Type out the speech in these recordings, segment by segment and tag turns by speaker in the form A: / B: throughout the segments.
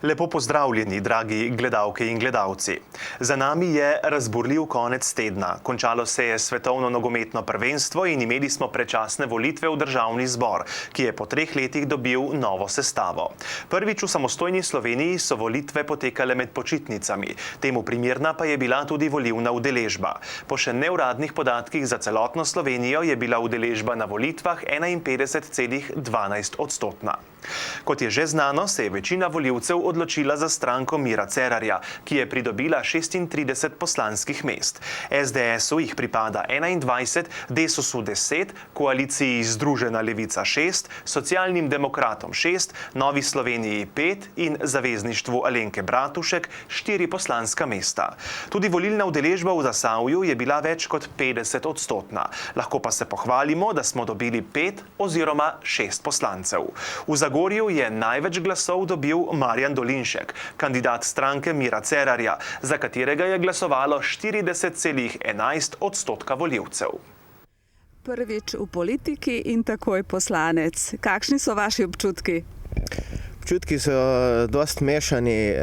A: Lepo pozdravljeni, dragi gledalke in gledalci. Za nami je razburljiv konec tedna. Končalo se je svetovno nogometno prvenstvo in imeli smo predčasne volitve v Državni zbor, ki je po 3 letih dobil novo sestavo. Prvič v samostojni Sloveniji so volitve potekale med počitnicami. Temu primerna pa je bila tudi volilna udeležba. Po še neuradnih podatkih za celotno Slovenijo je bila udeležba na volitvah 51,12%. Kot je že znano, se je večina volivcev odločila za stranko Mira Cerarja, ki je pridobila 36 poslanskih mest. SDS-u jih pripada 21, Desusu 10, koaliciji Združena levica 6, Socialnim demokratom 6, Novi Sloveniji 5 in Zavezništvu Alenke Bratušek 4 poslanska mesta. Tudi volilna udeležba v Zasavju je bila več kot 50%. Lahko pa se pohvalimo, da smo dobili 5 oziroma 6 poslancev. V Zagorju je največ glasov dobil Marjan Dolinšek, kandidat stranke Mira Cerarja, za katerega je glasovalo 40,11% volivcev.
B: Prvič v politiki in takoj poslanec. Kakšni so vaši občutki?
C: Občutki so dosti mešani,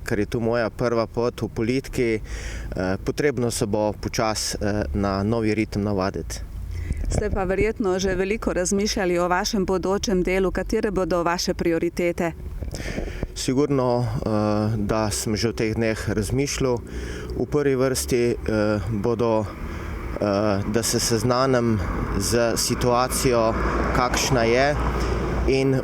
C: ker je tu moja prva pot v politiki. Potrebno se bo počasi na novi ritem navaditi.
B: Ste pa verjetno že veliko razmišljali o vašem bodočem delu. Katere bodo vaše prioritete?
C: Sigurno, da sem že v teh dneh razmišljal. V prvi vrsti bodo, da se seznanim z situacijo, kakšna je, in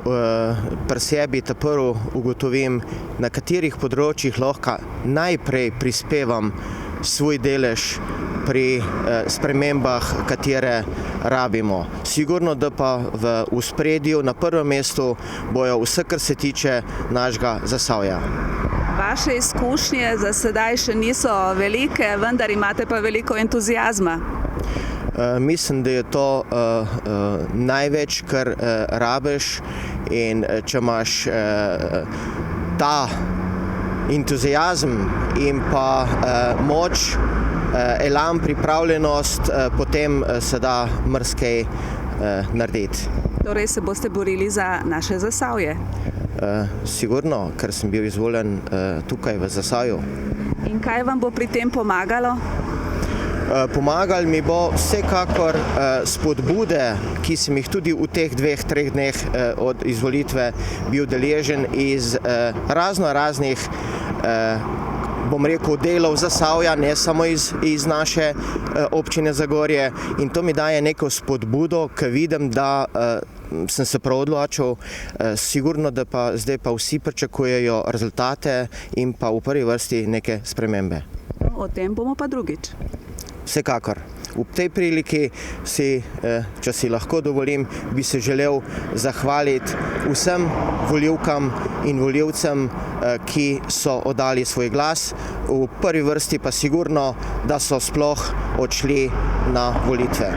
C: pri sebi prvo ugotovim, na katerih področjih lahko najprej prispevam svoj delež pri spremembah, katere rabimo. Sigurno, da pa v ospredju na prvem mestu bojo vse, kar se tiče našega Zasavja.
B: Vaše izkušnje za sedaj še niso velike, vendar imate pa veliko entuziazma.
C: Mislim, da je to največ, kar rabiš, in če imaš ta entuziazem in pa moč, elan, pripravljenost, potem se da marsikaj narediti.
B: Torej se boste borili za naše Zasavje?
C: Sigurno, ker sem bil izvoljen tukaj v Zasavju.
B: In kaj vam bo pri tem pomagalo?
C: Pomagal mi bo vsekakor spodbude, ki sem jih tudi v teh 2-3 dneh od izvolitve bil deležen iz raznih delov Zasavja, ne samo iz naše občine Zagorje, in to mi daje neko spodbudo, ker vidim, da sem se prav odločil. Sigurno, da pa zdaj pa vsi pričakujejo rezultate in pa v prvi vrsti neke spremembe.
B: O tem bomo pa drugič.
C: Vsekakor. V tej priliki si, če si lahko dovolim, bi se želel zahvaliti vsem volivkam in volivcem, ki so oddali svoj glas. V prvi vrsti pa sigurno, da so sploh odšli na volitve.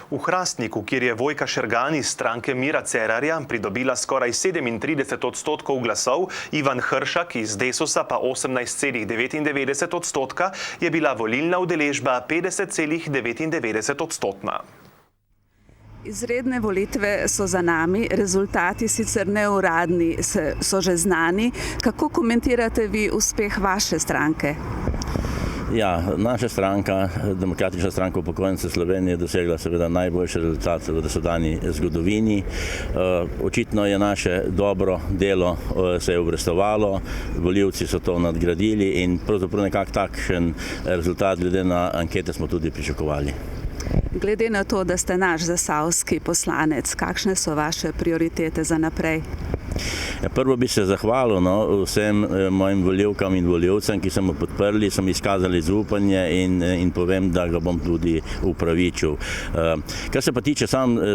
A: V Hrastniku, kjer je Vojka Šergan iz stranke Mira Cerarja pridobila skoraj 37% glasov, Ivan Hršak iz Desusa pa 18,99%, je bila volilna udeležba 50,99%.
B: Izredne volitve so za nami, rezultati sicer neuradni, so že znani. Kako komentirate vi uspeh vaše stranke?
D: Ja, naša stranka, Demokratična stranka upokojencev Slovenije, je dosegla seveda najboljše rezultate v dosedanji zgodovini. Očitno je naše dobro delo se je obrestovalo, volivci so to nadgradili in pravzaprav nekako takšen rezultat glede na ankete smo tudi pričakovali.
B: Glede na to, da ste naš zasavski poslanec, kakšne so vaše prioritete za naprej?
D: Prvo bi se zahvalil vsem mojim volivkam in volivcem, ki so me podprli, so mi izkazali zaupanje in povem, da ga bom tudi upravičil. Kar se pa tiče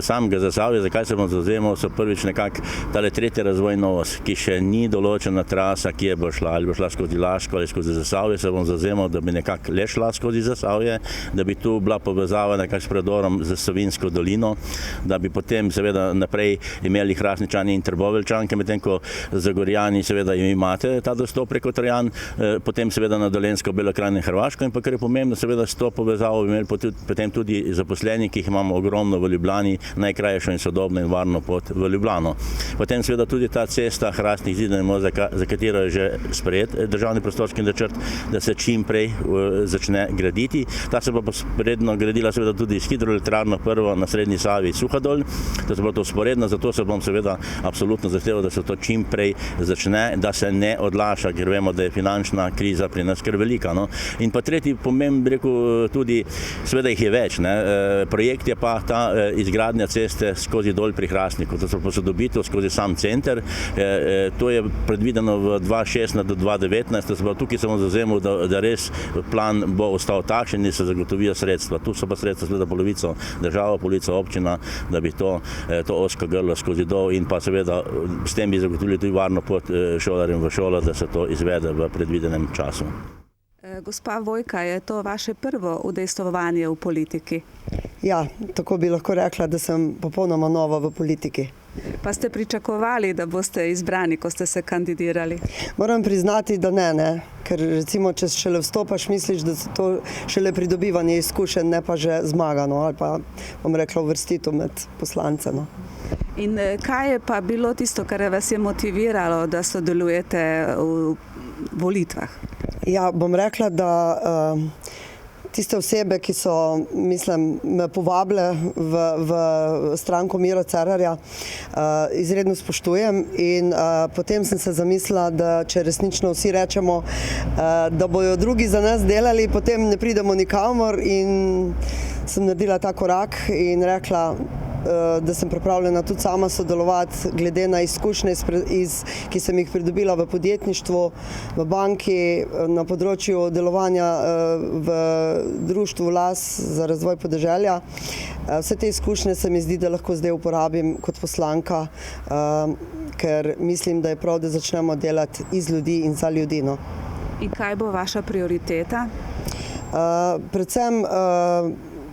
D: samega Zasavja, zakaj se bom zavzemal, so prvič nekako tale tretja razvojna os, ki še ni določena trasa, kje bo šla, ali bo šla skozi Laško ali skozi Zasavje, se bom zavzemal, da bi nekako le šla skozi Zasavje, da bi tu bila povezava nekako s predorom za Savinjsko dolino, da bi potem seveda naprej imeli Hrastničani in Trboveljčanke stranke, medtem ko Zagorjani seveda imate ta dostop preko Trojan, potem seveda na Dolenjsko, Belo krajino in Hrvaško, in pa kar je pomembno, seveda s to povezavo bi imeli potem tudi zaposleni, ki jih imamo ogromno v Ljubljani, najkrajšo in sodobno in varno pot v Ljubljano. Potem seveda tudi ta cesta Hrastnik Zidani, za katero je že sprejet državni prostorski načrt, da se čim prej začne graditi. Ta se bo sporedno gradila seveda tudi s hidroelektrarno prvo na srednji Savi Suhadol, to se bo to sporedno, zato se bom seveda absolutno zahteval, da se to čim prej začne, da se ne odlaša, ker vemo, da je finančna kriza pri nas kar velika. No. In pa tretji pomemben, rekel, tudi, seveda jih je več, ne. Projekt je pa ta izgradnja ceste skozi dol pri Hrastniku, to so posodobitev skozi sam center, to je predvideno v 2016 do 2019, to se pa tukaj samo zavzemil, da res plan bo ostal takšen in se zagotovijo sredstva. Tu so pa sredstva seveda polovico država, polovico občina, da bi to ozko grlo skozi dol in pa seveda s tem bi zagotovili tudi varno pot šolarjem v šolo, da se to izvede v predvidenem času.
B: Gospa Vojka, je to vaše prvo udejstvovanje v politiki?
E: Ja, tako bi lahko rekla, da sem popolnoma nova v politiki.
B: Pa ste pričakovali, da boste izbrani, ko ste se kandidirali?
E: Moram priznati, da ne. Ker recimo, če šele vstopaš, misliš, da se to šele pridobivanje izkušenj, ne pa že zmagano ali pa, bom rekla, uvrstitev med poslance. No.
B: In kaj je pa bilo tisto, kar vas je motiviralo, da sodelujete v volitvah?
E: Ja, bom rekla, da tiste osebe, ki so, mislim, me povabile v stranko Mira Cerarja, izredno spoštujem in potem sem se zamislila, da če resnično vsi rečemo, da bojo drugi za nas delali, potem ne pridemo nikamor in sem naredila ta korak in rekla, da sem pripravljena tudi sama sodelovati glede na izkušnje, ki sem jih pridobila v podjetništvu, v banki, na področju delovanja v društvu LAS za razvoj podeželja. Vse te izkušnje se mi zdi, da lahko zdaj uporabim kot poslanka, ker mislim, da je prav, da začnemo delati iz ljudi in za ljudi. No.
B: In kaj bo vaša prioriteta?
E: Predvsem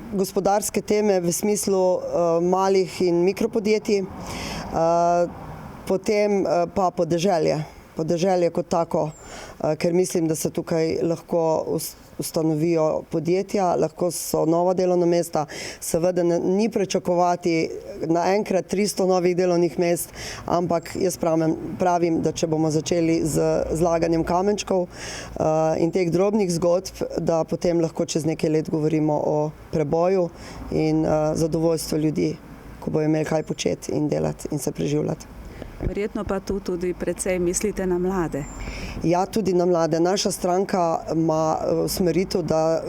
E: gospodarske teme v smislu malih in mikropodjetij, potem pa podeželje. Podeželje kot tako, ker mislim, da se tukaj lahko ustanovijo podjetja, lahko so nova delovna mesta. Seveda ni pričakovati naenkrat 300 novih delovnih mest, ampak jaz pravim, da če bomo začeli z zlaganjem kamenčkov in teh drobnih zgodb, da potem lahko čez nekaj let govorimo o preboju in zadovoljstvu ljudi, ko bojo imeli kaj početi in delati in se preživljati.
B: Verjetno pa tu tudi precej mislite na mlade.
E: Ja, tudi na mlade. Naša stranka ima usmeritev, da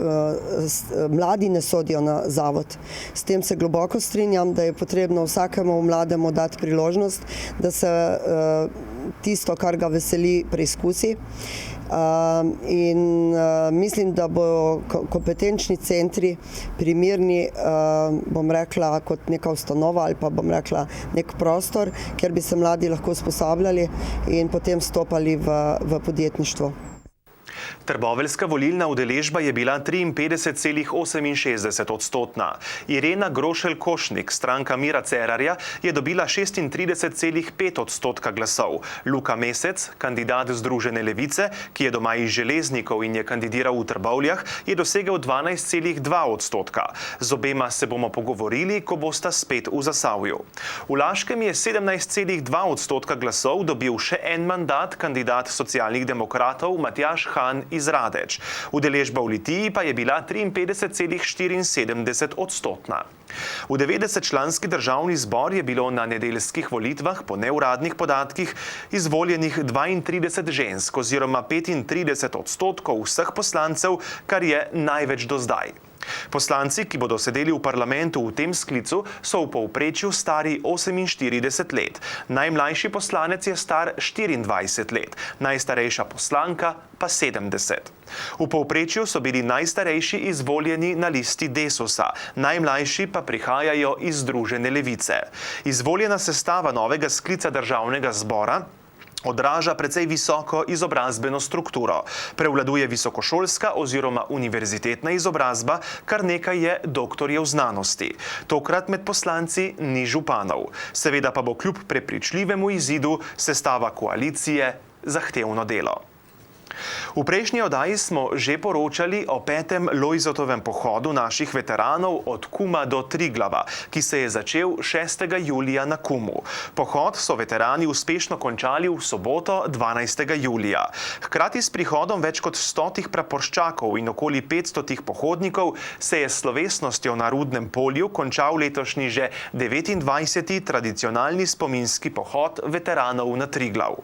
E: mladi ne sodijo na zavod. S tem se globoko strinjam, da je potrebno vsakemu mlademu dati priložnost, da se tisto, kar ga veseli, preizkusi. In mislim, da bodo kompetenčni centri primerni, bom rekla, kot neka ustanova ali pa bom rekla nek prostor, kjer bi se mladi lahko usposabljali in potem stopali v podjetništvo.
A: Trboveljska volilna udeležba je bila 53,68%. Irena Grošelj-Košnik, stranka Mira Cerarja, je dobila 36,5% glasov. Luka Mesec, kandidat Združene levice, ki je doma iz Železnikov in je kandidiral v Trbovljah, je dosegel 12,2%. Z obema se bomo pogovorili, ko bosta spet v Zasavju. V Laškem je 17,2% glasov dobil še en mandat kandidat socialnih demokratov Matjaž Han iz Radeč. Udeležba v Litiji pa je bila 53,74%. V 90-članski državni zbor je bilo na nedeljskih volitvah po neuradnih podatkih izvoljenih 32 žensk oziroma 35% vseh poslancev, kar je največ do zdaj. Poslanci, ki bodo sedeli v parlamentu v tem sklicu, so v povprečju stari 48 let. Najmlajši poslanec je star 24 let, najstarejša poslanka pa 70. V povprečju so bili najstarejši izvoljeni na listi Desusa, najmlajši pa prihajajo iz Združene levice. Izvoljena sestava novega sklica državnega zbora Odraža precej visoko izobrazbeno strukturo. Prevladuje visokošolska oziroma univerzitetna izobrazba, kar nekaj je doktorjev znanosti. Tokrat med poslanci ni županov. Seveda pa bo kljub prepričljivemu izidu sestava koalicije zahtevno delo. V prejšnji oddaji smo že poročali o 5. Lojzetovem pohodu naših veteranov od Kuma do Triglava, ki se je začel 6. julija na Kumu. Pohod so veterani uspešno končali v soboto 12. julija. Hkrati s prihodom več kot 100 praporščakov in okoli 500 pohodnikov se je s slovesnostjo na Rudnem polju končal letošnji že 29. tradicionalni spominski pohod veteranov na Triglav.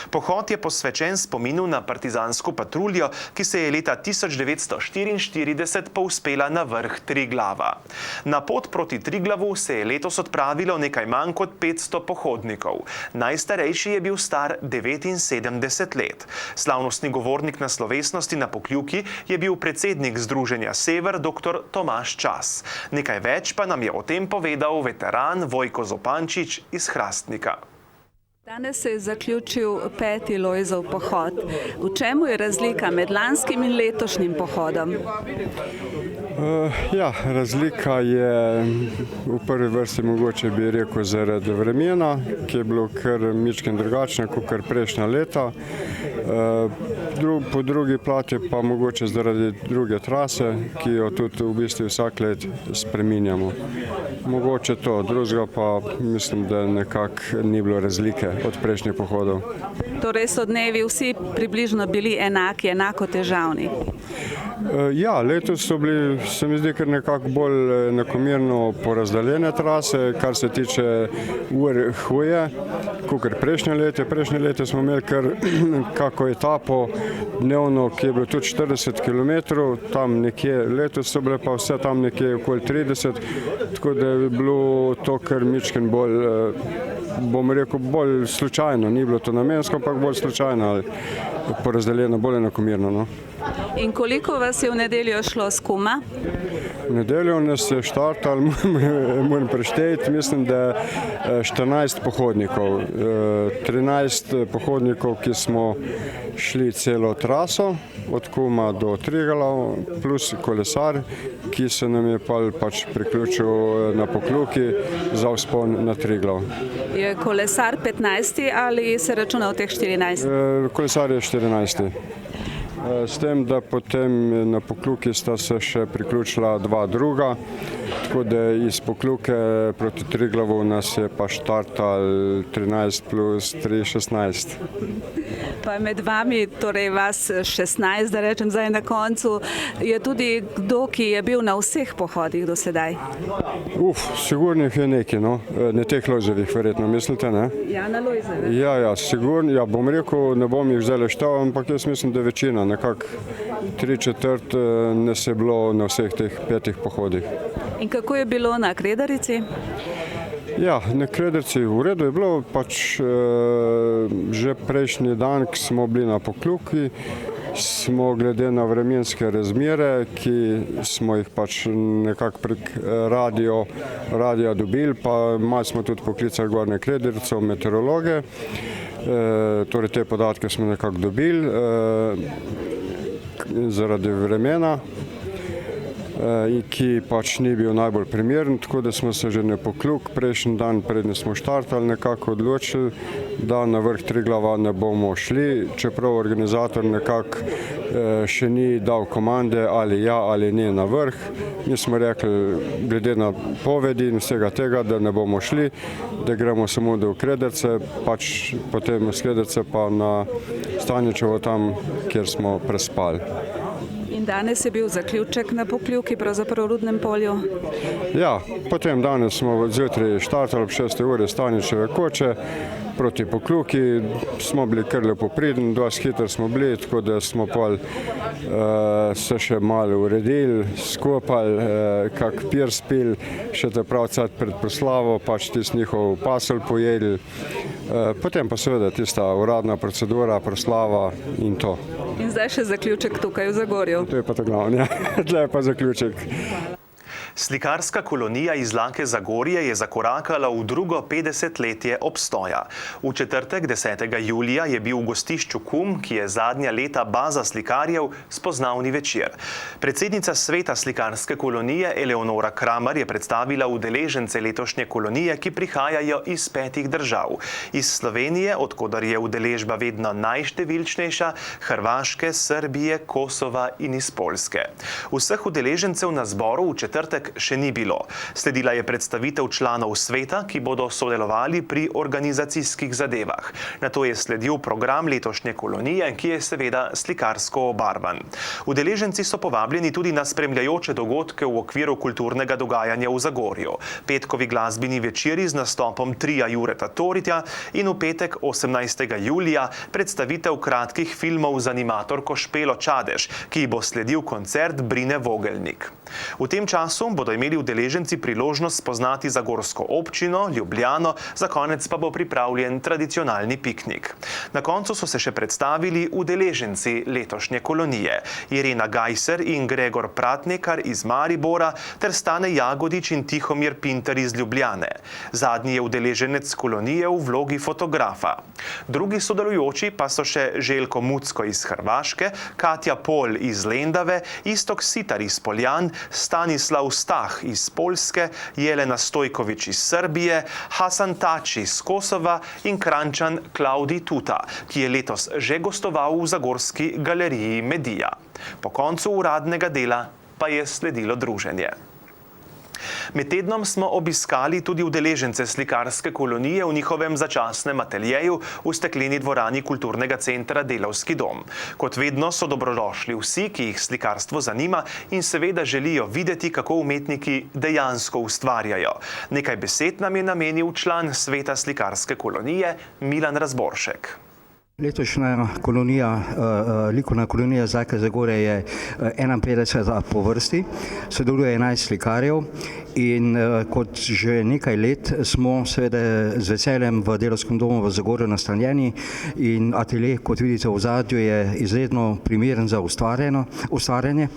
A: Pohod je posvečen spominu na partizansko patruljo, ki se je leta 1944 povzpela na vrh Triglava. Na pot proti Triglavu se je letos odpravilo nekaj manj kot 500 pohodnikov. Najstarejši je bil star 79 let. Slavnostni govornik na slovesnosti na Pokljuki je bil predsednik Združenja Sever dr. Tomaž Čas. Nekaj več pa nam je o tem povedal veteran Vojko Zopančič iz Hrastnika.
B: Danes se je zaključil 5. Lojzov pohod. V čemu je razlika med lanskim in letošnjim pohodom?
F: Razlika je v prvi vrsti mogoče bi rekel zaradi vremena, ki je bilo kar mičken drugačno kot prejšnja leta. Po drugi plati pa mogoče zaradi druge trase, ki jo tudi v bistvu vsak let spreminjamo. Mogoče to, drugega pa mislim, da nekako ni bilo razlike od prejšnjih pohodov.
B: Torej so dnevi vsi približno bili enaki, enako težavni?
F: Letos so bili, se mi zdi, kar nekako bolj enakomerno porazdeljene trase, kar se tiče ur hoje, kakor prejšnje leta. Prejšnje leta smo imeli kar kako etapo dnevno, ki je bilo tudi 40 km, tam nekje, letos so bile pa vse tam nekje okoli 30, tako da je bilo to kar mičken bolj, bom rekel, bolj slučajno, ni bilo to namensko, ampak bolj slučajno, porazdeljeno, bolj enakomerno. No.
B: In koliko vas je v nedeljo šlo s Kuma?
F: V nedeljo nas je štartalo, moram prešteti, mislim, da 14 pohodnikov. 13 pohodnikov, ki smo šli celo traso od Kuma do Triglava, plus kolesar, ki se nam je pač priključil na Pokljuki za vzpon na Triglav.
B: Je kolesar 15. ali se računa v teh 14?
F: Kolesar je 14. S tem, da potem na Pokljuki sta se še priključila dva druga, tako da iz Pokljuke proti Triglavu nas je pa štartal 13 plus 3, 16.
B: Pa med vami, torej vas 16, da rečem zdaj na koncu, je tudi kdo, ki je bil na vseh pohodih do sedaj?
F: Sigurnih je nekaj, no. Ne teh Lojzevih, verjetno, mislite, ne?
B: Ja, na Lojzeve.
F: Ja, sigurno, bom rekel, ne bom jih zdaj leštal, ampak jaz mislim, da večina, nekako 3/4 nas je bilo na vseh teh 5 pohodih.
B: In kako je bilo na Kredarici?
F: Na Kredarici v redu je bilo, pač že prejšnji dan, ko smo bili na Pokljuki, smo glede na vremenske razmere, ki smo jih pač nekako prek radija dobili, pa malo smo tudi poklicali Gornje Kredarico, meteorologe, torej te podatke smo nekako dobili zaradi vremena, ki pač ni bil najbolj primeren, tako da smo se že na Pokljuk prejšnji dan, prednje smo štartali, nekako odločili, da na vrh Triglava ne bomo šli, čeprav organizator nekako še ni dal komande ali ja ali ne na vrh. Mi smo rekli, glede na povedi in vsega tega, da ne bomo šli, da gremo samo do Kredarice, pač potem iz Kredarice pa na Staničevo tam, kjer smo prespali.
B: In danes je bil zaključek na Pokljuki, pravzaprav v Rudnem polju?
F: Potem danes smo zjutraj štartali ob 6. uri Staničeve koče proti Pokljuki, smo bili kar lepo pridni, dosti hitro smo bili, tako da smo se še malo uredili, skopali, kak pir spili, še te pravcati pred proslavo, pač tisti njihov pasel pojedli, potem pa seveda tista uradna procedura, proslava in to.
B: In zdaj še zaključek tukaj v Zagorju.
F: To je pa to glavno, tle je pa zaključek.
A: Slikarska kolonija iz Lake Zagorje je zakorakala v drugo 50-letje obstoja. V četrtek 10. julija je bil v gostišču Kum, ki je zadnja leta baza slikarjev, spoznavni večer. Predsednica sveta slikarske kolonije Eleonora Kramer je predstavila udeležence letošnje kolonije, ki prihajajo iz 5 držav. Iz Slovenije, odkudar je udeležba vedno najštevilčnejša, Hrvaške, Srbije, Kosova in iz Poljske. Vseh udeležencev na zboru v četrtek še ni bilo. Sledila je predstavitev članov sveta, ki bodo sodelovali pri organizacijskih zadevah. Nato je sledil program letošnje kolonije, ki je seveda slikarsko obarvan. Udeleženci so povabljeni tudi na spremljajoče dogodke v okviru kulturnega dogajanja v Zagorju. Petkovi glasbeni večeri z nastopom tria Jureta Toritja in v petek 18. julija predstavitev kratkih filmov z animatorko Špelo Čadež, ki bo sledil koncert Brine Vogelnik. V tem času bodo imeli udeleženci priložnost spoznati zagorsko občino, Ljubljano, za konec pa bo pripravljen tradicionalni piknik. Na koncu so se še predstavili udeleženci letošnje kolonije. Irena Gajser in Gregor Pratnekar iz Maribora ter Stane Jagodič in Tihomir Pinter iz Ljubljane. Zadnji je udeleženec kolonije v vlogi fotografa. Drugi sodelujoči pa so še Željko Mucko iz Hrvaške, Katja Pol iz Lendave, Istok Sitar iz Poljan, Stanislav Stah iz Poljske, Jelena Stojković iz Srbije, Hasan Tači iz Kosova in Kranjčan Klaudij Tuta, ki je letos že gostoval v zagorski galeriji Medija. Po koncu uradnega dela pa je sledilo druženje. Med tednom smo obiskali tudi udeležence slikarske kolonije v njihovem začasnem ateljeju v stekleni dvorani kulturnega centra Delavski dom. Kot vedno so dobrodošli vsi, ki jih slikarstvo zanima in seveda želijo videti, kako umetniki dejansko ustvarjajo. Nekaj besed nam je namenil član sveta slikarske kolonije Milan Razboršek.
G: Letošnja kolonija, likovna kolonija iz Lake Zagorje je 51. po vrsti, sodeluje 11 slikarjev in kot že nekaj let smo seveda z veseljem v Delavskem domu v Zagorju nastanjeni in atelje, kot vidite v ozadju, je izredno primeren za ustvarjanje.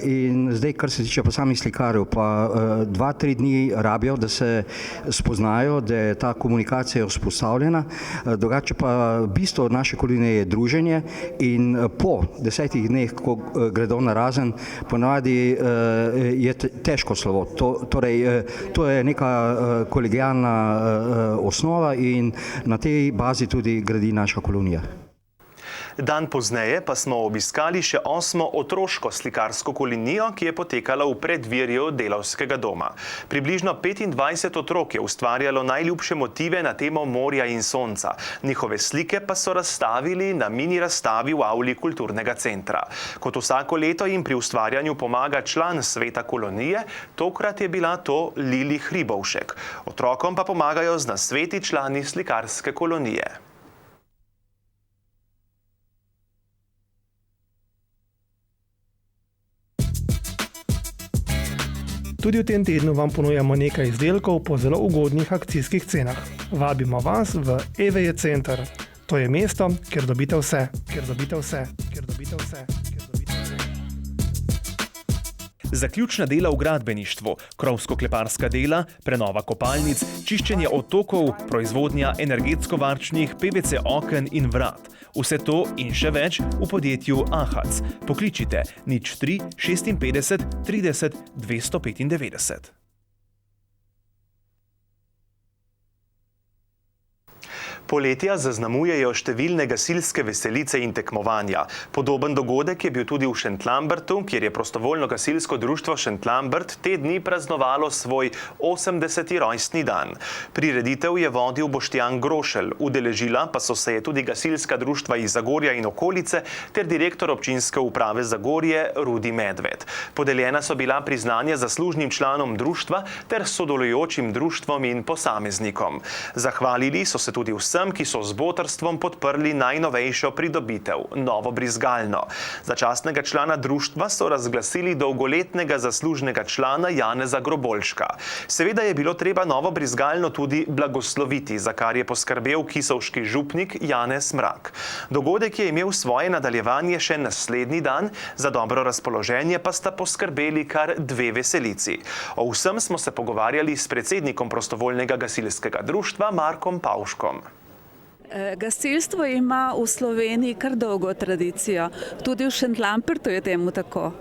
G: In zdaj, kar se tiče pa samih slikarjev, pa 2-3 dni rabijo, da se spoznajo, da je ta komunikacija vzpostavljena, drugače pa bistvo naše kolonije je druženje in po 10 dneh, ko gredo narazen, ponavadi je težko slovo. Torej, to je neka kolegijalna osnova in na tej bazi tudi gradi naša kolonija.
A: Dan pozneje pa smo obiskali še 8. otroško slikarsko kolonijo, ki je potekala v preddverju Delavskega doma. Približno 25 otrok je ustvarjalo najljubše motive na temo morja in sonca. Njihove slike pa so razstavili na mini razstavi v avli kulturnega centra. Kot vsako leto jim pri ustvarjanju pomaga član sveta kolonije, tokrat je bila to Lili Hribovšek. Otrokom pa pomagajo z nasveti člani slikarske kolonije.
H: Tudi v tem tednu vam ponujamo nekaj izdelkov po zelo ugodnih akcijskih cenah. Vabimo vas v EVE center. To je mesto, kjer dobite vse.
A: Zaključna dela v gradbeništvu, krovsko-kleparska dela, prenova kopalnic, čiščenje odtokov, proizvodnja energetsko varčnih PVC oken in vrat. Vse to in še več v podjetju Ahac. Pokličite 03 56 30 295. Poletja zaznamujejo številne gasilske veselice in tekmovanja. Podoben dogodek je bil tudi v Šentlambertu, kjer je prostovoljno gasilsko društvo Šentlambert te dni praznovalo svoj 80. rojstni dan. Prireditev je vodil Boštjan Grošelj, udeležila pa so se je tudi gasilska društva iz Zagorja in okolice ter direktor občinske uprave Zagorje Rudi Medved. Podeljena so bila priznanja zaslužnim članom društva ter sodelujočim društvom in posameznikom. Zahvalili so se tudi vsem vsem, ki so z botrstvom podprli najnovejšo pridobitev, novo brizgalno. Za častnega člana društva so razglasili dolgoletnega zaslužnega člana Janeza Grobolška. Seveda je bilo treba novo brizgalno tudi blagosloviti, za kar je poskrbel kisovški župnik Janez Mrak. Dogodek je imel svoje nadaljevanje še naslednji dan, za dobro razpoloženje pa sta poskrbeli kar 2 veselici. O vsem smo se pogovarjali s predsednikom prostovoljnega gasilskega društva Markom Pavškom.
B: Gasilstvo ima v Sloveniji kar dolgo tradicijo. Tudi v Šentlampertu je temu tako.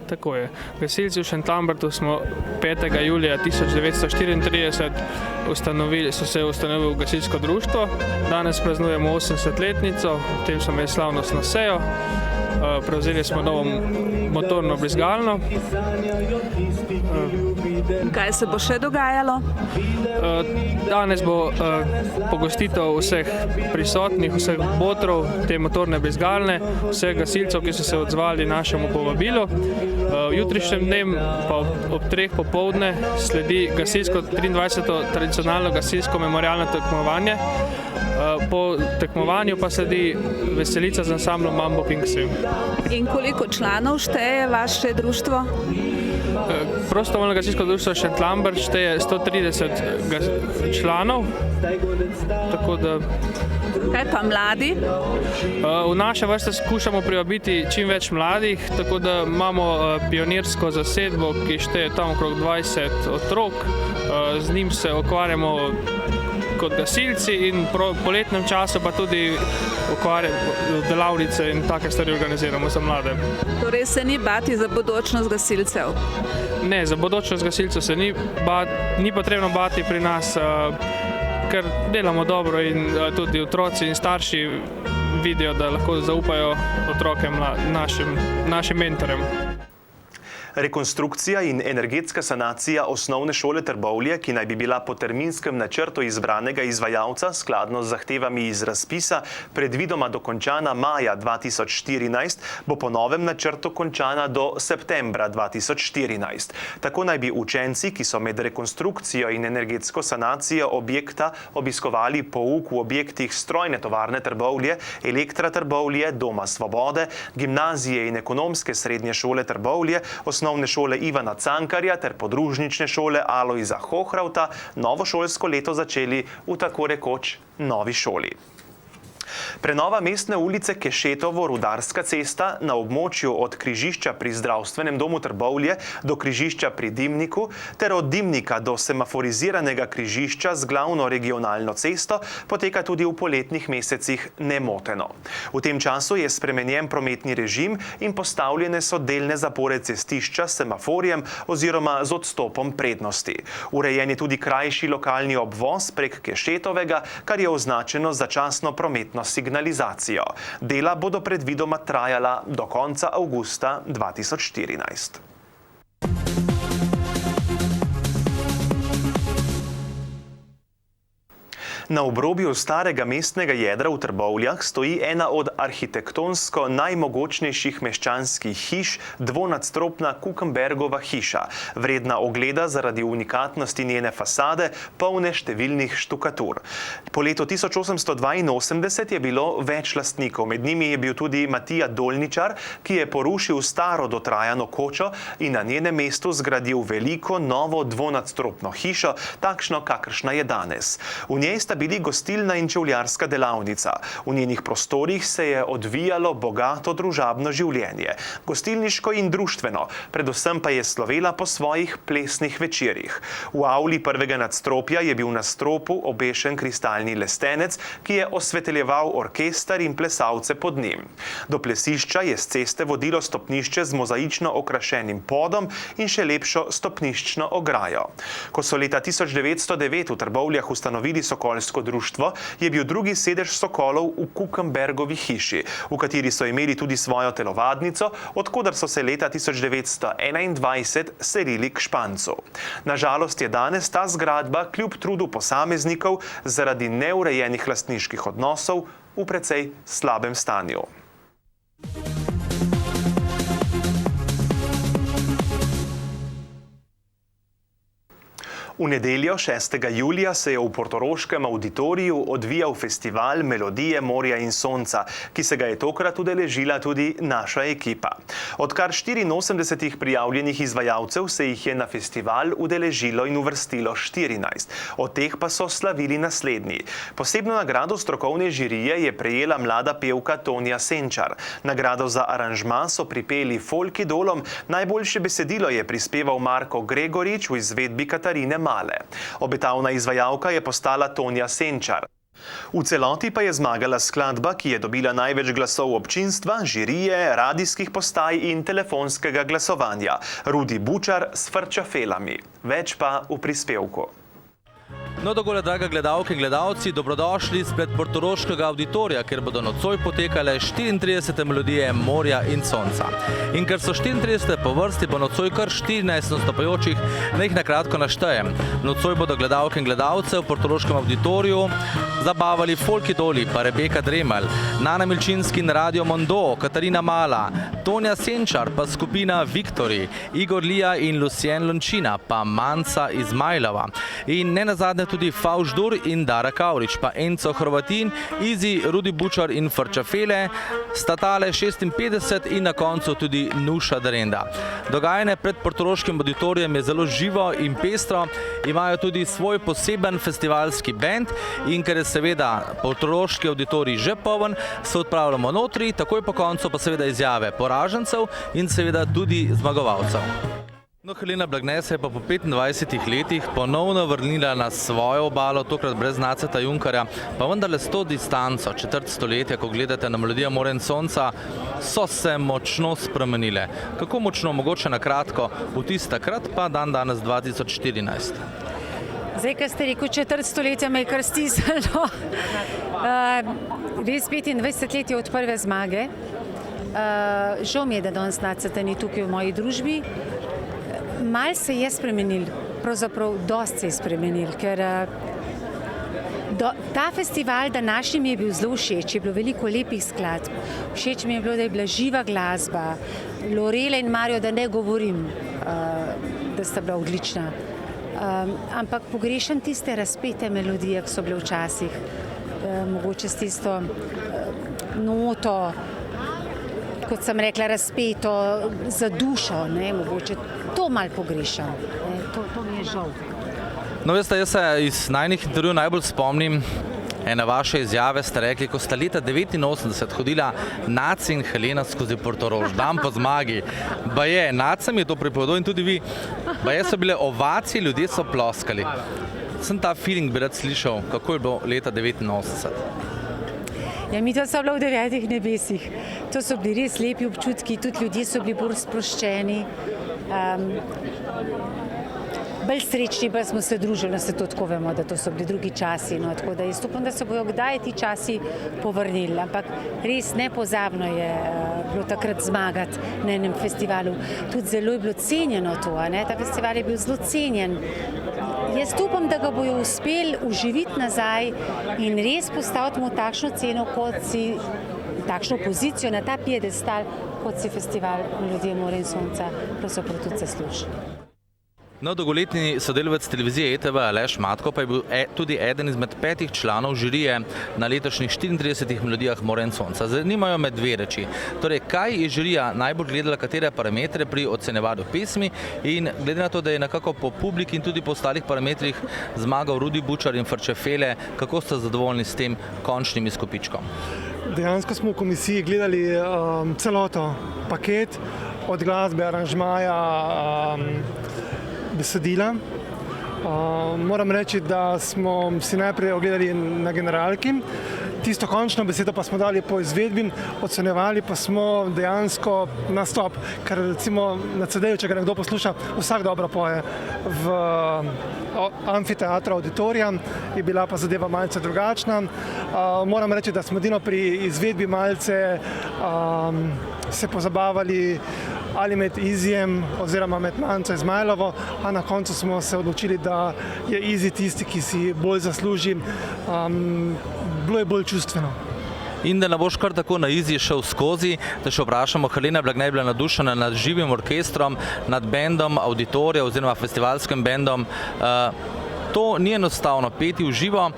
I: Tako je. Gasilci v Šentlampertu smo 5. julija 1934 so se ustanovili gasilsko društvo. Danes praznujemo 80-letnico, v tem smo imeli slavnostno sejo. Prevzeli smo novo motorno brizgalno.
B: Kaj se bo še dogajalo?
I: Danes bo pogostitev vseh prisotnih, vseh botrov te motorne brizgalne, vseh gasilcev, ki so se odzvali našemu povabilu. V jutrišnjem dnevu pa ob 3 popoldne sledi gasilsko 23. tradicionalno gasilsko memorialno tekmovanje. Po tekmovanju pa sledi veselica z ansamblom Mambo Pinksi.
B: In koliko članov šteje vaše društvo?
I: Prostovoljno gasilsko društvo Šentlambert šteje 130 članov. Tako da...
B: Kaj pa mladi?
I: V naše vrste skušamo privabiti čim več mladih, tako da imamo pionirsko zasedbo, ki šteje tam okrog 20 otrok. Z njim se ukvarjamo kot gasilci in v poletnem času pa tudi delavnice in take stvari organiziramo za mlade.
B: Torej se ni bati za bodočnost gasilcev?
I: Ne, za bodočnost gasilcev se ni potrebno bati pri nas, ker delamo dobro in tudi otroci in starši vidijo, da lahko zaupajo otroke našim mentorjem.
A: Rekonstrukcija in energetska sanacija osnovne šole Trbovlje, ki naj bi bila po terminskem načrtu izbranega izvajalca skladno z zahtevami iz razpisa predvidoma dokončana maja 2014, bo po novem načrtu končana do septembra 2014. Tako naj bi učenci, ki so med rekonstrukcijo in energetsko sanacijo objekta obiskovali pouk v objektih Strojne tovarne Trbovlje, Elektra Trbovlje, Doma Svobode, Gimnazije in ekonomske srednje šole Trbovlje, osnovne šole Ivana Cankarja ter podružnične šole Alojza Hohravta novo šolsko leto začeli v tako rekoč novi šoli. Prenova mestne ulice Kešetovo-Rudarska cesta na območju od križišča pri Zdravstvenem domu Trbovlje do križišča pri Dimniku ter od Dimnika do semaforiziranega križišča z glavno regionalno cesto poteka tudi v poletnih mesecih nemoteno. V tem času je spremenjen prometni režim in postavljene so delne zapore cestišča s semaforjem oziroma z odstopom prednosti. Urejen je tudi krajši lokalni obvoz prek Kešetovega, kar je označeno za začasno prometno signalizacijo. Dela bodo predvidoma trajala do konca avgusta 2014. Na obrobju starega mestnega jedra v Trbovljah stoji ena od arhitektonsko najmogočnejših meščanskih hiš, dvonadstropna Kukenbergova hiša, vredna ogleda zaradi unikatnosti njene fasade, polne številnih štukatur. Po letu 1882 je bilo več lastnikov, med njimi je bil tudi Matija Dolničar, ki je porušil staro dotrajano kočo in na njenem mestu zgradil veliko novo dvonadstropno hišo, takšno kakršna je danes. V njej sta bili gostilna in čevljarska delavnica. V njenih prostorih se je odvijalo bogato družabno življenje, gostilniško in društveno, predvsem pa je slovela po svojih plesnih večerjih. V avli prvega nadstropja je bil na stropu obešen kristalni lestenec, ki je osveteljeval orkester in plesalce pod njim. Do plesišča je s ceste vodilo stopnišče z mozaično okrašenim podom in še lepšo stopniščno ograjo. Ko so leta 1909 v Trbovljah ustanovili Sokolsko društvo, je bil drugi sedež Sokolov v Kukenbergovi hiši, v kateri so imeli tudi svojo telovadnico, odkudar so se leta 1921 selili k Špancu. Na žalost je danes ta zgradba kljub trudu posameznikov zaradi neurejenih lastniških odnosov v precej slabem stanju. V nedeljo 6. julija se je v portoroškem auditoriju odvijal festival Melodije morja in sonca, ki se ga je tokrat udeležila tudi naša ekipa. Od kar 84 prijavljenih izvajalcev se jih je na festival udeležilo in uvrstilo 14. Od teh pa so slavili naslednji. Posebno nagrado strokovne žirije je prejela mlada pevka Tonja Senčar. Nagrado za aranžma so pripeli Folk idolom, najboljše besedilo je prispeval Marko Gregorič v izvedbi Katarine Male. Obetavna izvajalka je postala Tonja Senčar. V celoti pa je zmagala skladba, ki je dobila največ glasov občinstva, žirije, radijskih postaj in telefonskega glasovanja. Rudi Bučar s Frčafelami. Več pa v prispevku.
J: No, dogole, draga gledalke in gledalci, dobrodošli spred portoroškega auditorija, kjer bodo nocoj potekale 34. melodije morja in sonca. In ker so 34. po vrsti, bo nocoj kar 14 nastopajočih, naj jih nakratko naštejem. Nocoj bodo gledalke in gledalce v portoroškem auditoriju zabavali Folk idoli, pa Rebeka Dremelj, Nana Milčinski in Radio Mondo, Katarina Mala, Tonja Senčar, pa skupina Viktori, Igor Lija in Lucien Lončina, pa Manca Izmajlova. In ne nazadnje tudi Favš Dur in Dara Kavrič, pa Enzo Hrvatin, Izi, Rudi Bučar in Frčafele, Statale 56 in na koncu tudi Nuša Derenda. Dogajanje pred portoroškim auditorijem je zelo živo in pestro, imajo tudi svoj poseben festivalski bend in ker je seveda portoroški auditorij že poln, se odpravljamo notri, takoj po koncu pa seveda izjave poražencev in seveda tudi zmagovalcev. No, Helena Blagne se je pa po 25 letih ponovno vrnila na svojo obalo, tokrat brez Naceta Junkarja, pa vendarle s to distanco, četrt stoletja, ko gledate na Melodijo morja in sonca, so se močno spremenile. Kako močno, mogoče na kratko, vtis takrat pa danes 2014?
K: Zdaj, kar ste rekel, četrt stoletja me je kar stisnilo. Res 25 let je od prve zmage. Žal mi je, da danes Naceta ni tukaj v moji družbi. Mal se je spremenil, pravzaprav dosti se je spremenil, ker ta festival današnji mi je bil zelo všeč, je bilo veliko lepih skladb. Všeč mi je bilo, da je bila živa glasba, Lorela in Mario, da ne govorim, da sta bila odlična. Ampak pogrešam tiste razpete melodije, ki so bile včasih, mogoče s tisto noto, kot sem rekla, razpeto za dušo, mogoče to malo pogrešam, to mi je žal.
J: No, veste, jaz se iz najnih intervjujev najbolj spomnim ene vaše izjave, ste rekli, ko sta leta 1989 hodila Naci in Helena skozi Portorož, dan po zmagi. Baje, Naca mi je to pripovedal in tudi vi. Baje so bile ovacije, ljudje so ploskali. Sem ta feeling bi rad slišal, kako je bilo leta 1989.
K: Ja, mi to so bila v 9 nebesih. To so bili res lepi občutki, tudi ljudje so bili bolj sproščeni. Bolj srečni, bolj smo se družili, se to tako vemo, da to so bili drugi časi. No, tako da jaz upam, da se bojo kdaj ti časi povrnili. Ampak res nepozabno je bilo takrat zmagati na enem festivalu. Tudi zelo je bilo cenjeno to, ta festival je bil zelo cenjen. Jaz upam, da ga bojo uspeli uživiti nazaj in res postaviti mu takšno ceno, takšno pozicijo na ta piedestal, kot si festival Melodije morja in sonca pravzaprav tudi zasluži.
J: No, dolgoletni sodelavec televizije ETV Aleš Matko pa je bil tudi eden izmed 5 članov žirije na letošnjih 34 melodijah morja in sonca. Zanimajo me dve reči. Torej, kaj je žirija najbolj gledala, katere parametre pri ocenjevanju pesmi in glede na to, da je nekako po publiki in tudi po ostalih parametrih zmagal Rudi Bučar in Frčafele, kako ste zadovoljni s tem končnim izkupičkom?
H: Dejansko smo v komisiji gledali celoto paket od glasbe, aranžmaja, besedila. Moram reči, da smo si najprej ogledali na generalki, tisto končno besedo pa smo dali po izvedbi, ocenjevali pa smo dejansko nastop, ker recimo na CD-ju, če ga nekdo posluša, vsak dobro poje. V amfiteatru auditorija je bila pa zadeva malce drugačna. Moram reči, da smo edino pri izvedbi malce se pozabavali ali med Izijem oziroma med Manco Izmajlovo, a na koncu smo se odločili, da je Izi tisti, ki si bolj zasluži. Bilo je bolj čustveno.
J: In da ne boš kar tako na izi šel skozi, da še vprašamo, Helena Blagne je bila nadušena nad živim orkestrom, nad bendom Auditorija oziroma festivalskim bendom. To ni enostavno peti v živo.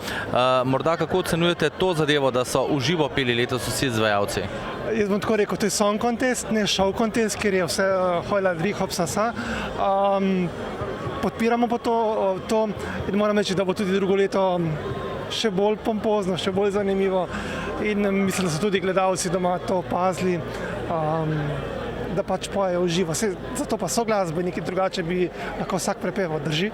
J: Morda kako ocenjujete to zadevo, da so v živo peli letos vsi izvajalci?
H: Jaz bom tako rekel, to je song contest, ne show contest, ker je vse hojla, drih, hop, sasa. Podpiramo pa to in moram reči, da bo tudi drugo leto še bolj pompozno, še bolj zanimivo in mislim, da so tudi gledalci doma to opazili, da pač pojejo v živo. Zato pa so glasbeniki, drugače bi lahko vsak prepeval, drži?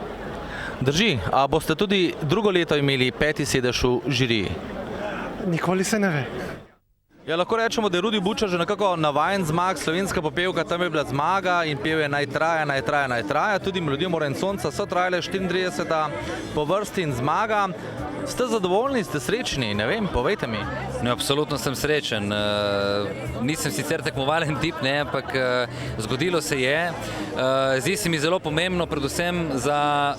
J: Drži. A boste tudi drugo leto imeli 5. sedež v žiriji?
H: Nikoli se ne ve.
J: Ja, lahko rečemo, da je Rudi Bučar že nekako navajen zmag, slovenska popevka, tam je bila zmaga in pel je naj traja. Tudi Melodija Morja in sonca so trajale 34. po vrsti in zmaga. Ste zadovoljni, ste srečni, ne vem, povejte mi.
L: No, absolutno sem srečen. Nisem sicer tekmovalen tip, ne, ampak zgodilo se je. Zdi se mi zelo pomembno, predvsem za,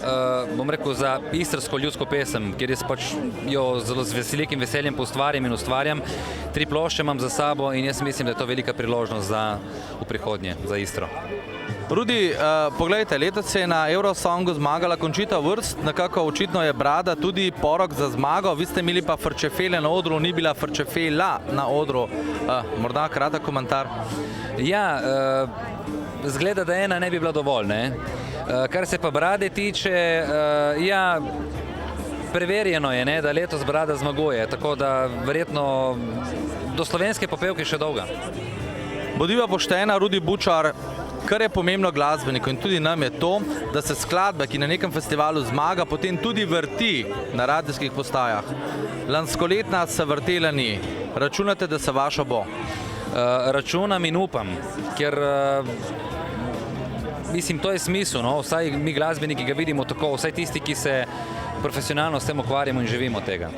L: bom rekel, za istrsko ljudsko pesem, kjer jaz pač jo zelo z velikim veseljem poustvarjam in ustvarjam. 3 plošče imam za sabo in jaz mislim, da je to velika priložnost v prihodnje, za Istro.
J: Rudi, poglejte, letos je na Eurosongu zmagala Končita Wurst, nekako očitno je Brada tudi porok za zmago, vi ste imeli pa Frčefele na odru, ni bila Frčefela na odru. Morda kratek komentar?
L: Ja, zgleda, da ena ne bi bila dovolj, ne. Kar se pa Brade tiče, ja, preverjeno je, ne, da letos Brada zmaguje, tako da verjetno do slovenske popevke še dolga.
J: Bodiva poštena, Rudi Bučar, kar je pomembno glasbeniku in tudi nam je to, da se skladba, ki na nekem festivalu zmaga, potem tudi vrti na radijskih postajah. Lanskoletna se vrtela ni. Računate, da se vaša bo?
L: Računam in upam, ker mislim, to je smisel, no? Vsaj mi glasbeniki ga vidimo tako, vsaj tisti, ki se profesionalno s tem ukvarjamo in živimo tega.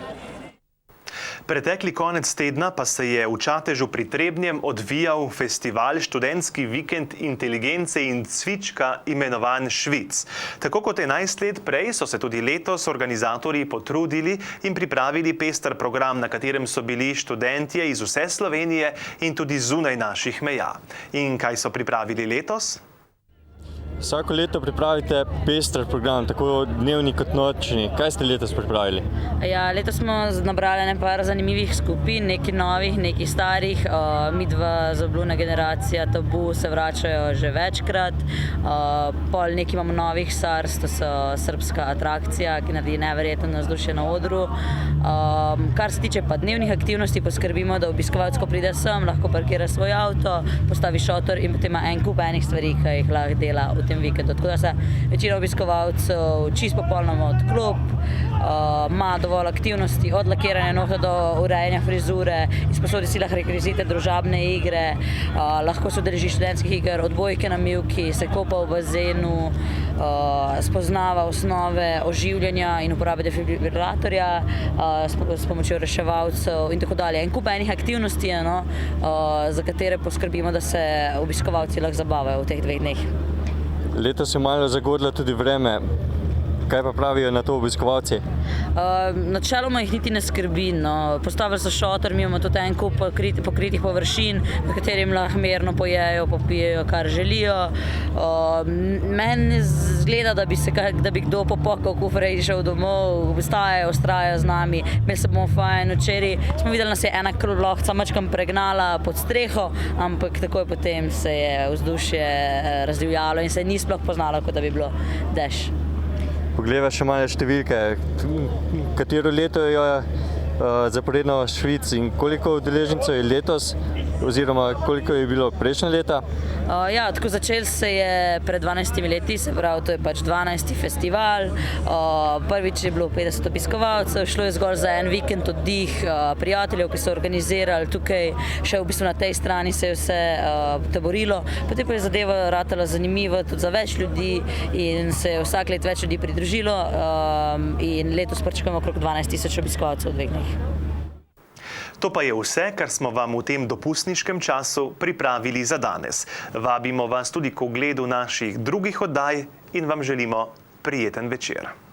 A: Pretekli konec tedna pa se je v Čatežu pri Trebnjem odvijal festival Študentski vikend inteligence in cvička imenovan Švic. Tako kot 11 let prej so se tudi letos organizatorji potrudili in pripravili pester program, na katerem so bili študentje iz vse Slovenije in tudi zunaj naših meja. In kaj so pripravili letos?
M: Vsako leto pripravite pester program, tako dnevni kot nočni. Kaj ste letos pripravili?
N: Ja, letos smo nabrali nekaj zanimivih skupin, nekaj novih, nekaj starih. Midva Zabluna generacija, Tabu se vračajo že večkrat. Pol nekaj imamo novih SARS, to so srbska atrakcija, ki naredi neverjetno vzdušje na odru. Kar se tiče pa dnevnih aktivnosti, poskrbimo, da obiskovalec, ko pride sem, lahko parkira svoj avto, postavi šotor in potem ima en kup enih stvari, ki jih lahko dela v tem vikendu. Tako da se večina obiskovalcev čisto popolnoma odklop, ima dovolj aktivnosti, od lakiranja nohta do urejanja frizure, izposodi si lahko rekvizite, družabne igre, lahko se udeleži študentskih iger, odbojke na mivki, se kopa v bazenu, spoznava osnove oživljanja in uporabe defibrilatorja s pomočjo reševalcev in tako dalje. En kup enih aktivnosti je, no, za katere poskrbimo, da se obiskovalci lahko zabavajo v teh 2 dneh.
M: Letos je malo zagodilo tudi vreme. Kaj pa pravijo na to obiskovalci?
N: Načeloma jih niti ne skrbi. No. Postavili so šotor, mi imamo tudi en kup pokritih površin, na katerim lahko mirno pojejo, popijejo, kar želijo. Meni zgleda, da bi kdo popokal kufre in šel domov, vstajajo, vztrajajo z nami, imeli se bomo fajn. Včeraj smo videli, da se je ena krlovlohca mačkam pregnala pod streho, ampak takoj potem se je vzdušje razdivjalo in se ni sploh poznalo, kot da bi bilo dež.
M: Poglejva še malo številke. Katero leto je zaporedno Švic in koliko udeležencev je letos oziroma koliko je bilo prejšnja leta?
N: Ja, tako začel se je pred 12 leti, se pravi, to je pač 12. festival. Prvič je bilo 50 obiskovalcev, šlo je zgolj za en vikend oddih prijateljev, ki so organizirali tukaj, še v bistvu na tej strani se je vse taborilo. Potem pa je zadeva ratala zanimiva tudi za več ljudi in se je vsak let več ljudi pridružilo in letos pričakujemo okrog 12.000 obiskovalcev v 2 dneh.
A: To pa je vse, kar smo vam v tem dopustniškem času pripravili za danes. Vabimo vas tudi k ogledu naših drugih oddaj in vam želimo prijeten večer.